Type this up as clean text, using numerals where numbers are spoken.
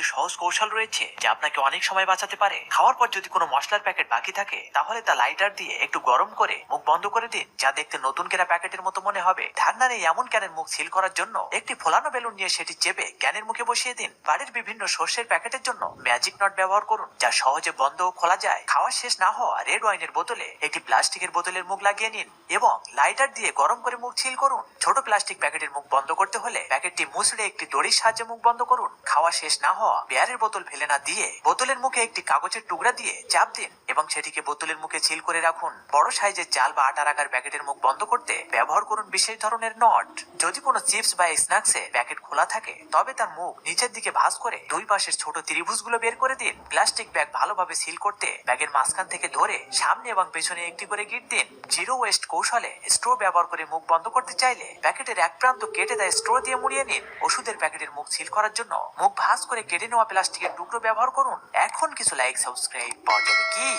সহজ কৌশল রয়েছে যা আপনাকে অনেক সময় বাঁচাতে পারে। খাওয়ার পর যদি কোনো মশলার প্যাকেট বাকি থাকে তাহলে তা লাইটার দিয়ে একটু গরম করে মুখ বন্ধ করে দিন, যা দেখতে নতুন কেনা প্যাকেটের মতো মনে হবে। ঢাকনা নেই এমন ক্যানের মুখ সিল করার জন্য একটি ফোলানো বেলুন নিয়ে সেটি চেপে ক্যানের মুখে বসিয়ে দিন। বাড়ির বিভিন্ন শস্যের প্যাকেটের জন্য ম্যাজিক নট ব্যবহার করুন, যা সহজে বন্ধ ও খোলা যায়। খাওয়া শেষ না হওয়া রেড ওয়াইনের বোতলে একটি প্লাস্টিকের বোতলের মুখ লাগিয়ে নিন এবং লাইটার দিয়ে গরম করে মুখ সিল করুন। ছোট প্লাস্টিক প্যাকেটের মুখ বন্ধ করতে হলে প্যাকেটটি মুছড়ে একটি দড়ির সাহায্যে মুখ বন্ধ করুন। খাওয়া শেষ না হওয়া বিয়ারের বোতল ফেলে না দিয়ে বোতলের মুখে একটি কাগজের টুকরা দিয়ে চাপ দিন এবং সেটিকে বোতলের মুখে সিল করে রাখুন। বড় সাইজের চাল বা আটা রাখার প্যাকেটের মুখ বন্ধ করতে ব্যবহার করুন বিশেষ ধরনের নট। যদি কোনো চিপস বা স্ন্যাক্সে প্যাকেট খোলা থাকে তবে তার মুখ নিচের দিকে ভাঁজ করে দুই পাশের ছোট ত্রিভুজগুলো বের করে দিন। প্লাস্টিক ব্যাগ ভালোভাবে সিল করতে ব্যাগের মাঝখান থেকে ধরে সামনে এবং পেছনে একটি করে গিট দিন। জিরো ওয়েস্ট কৌশলে স্ট্রো ব্যবহার করে মুখ বন্ধ করতে চাইলে প্যাকেটের এক প্রান্ত কেটে দেয় স্ট্রো দিয়ে মুড়িয়ে নিন। ওষুধের প্যাকেটের মুখ সিল করার জন্য মুখ ভাঁজ করে কেটে নেওয়া প্লাস্টিকের টুকরো ব্যবহার করুন। এখন কিছু লাইক সাবস্ক্রাইব পাওয়া যাবে কি?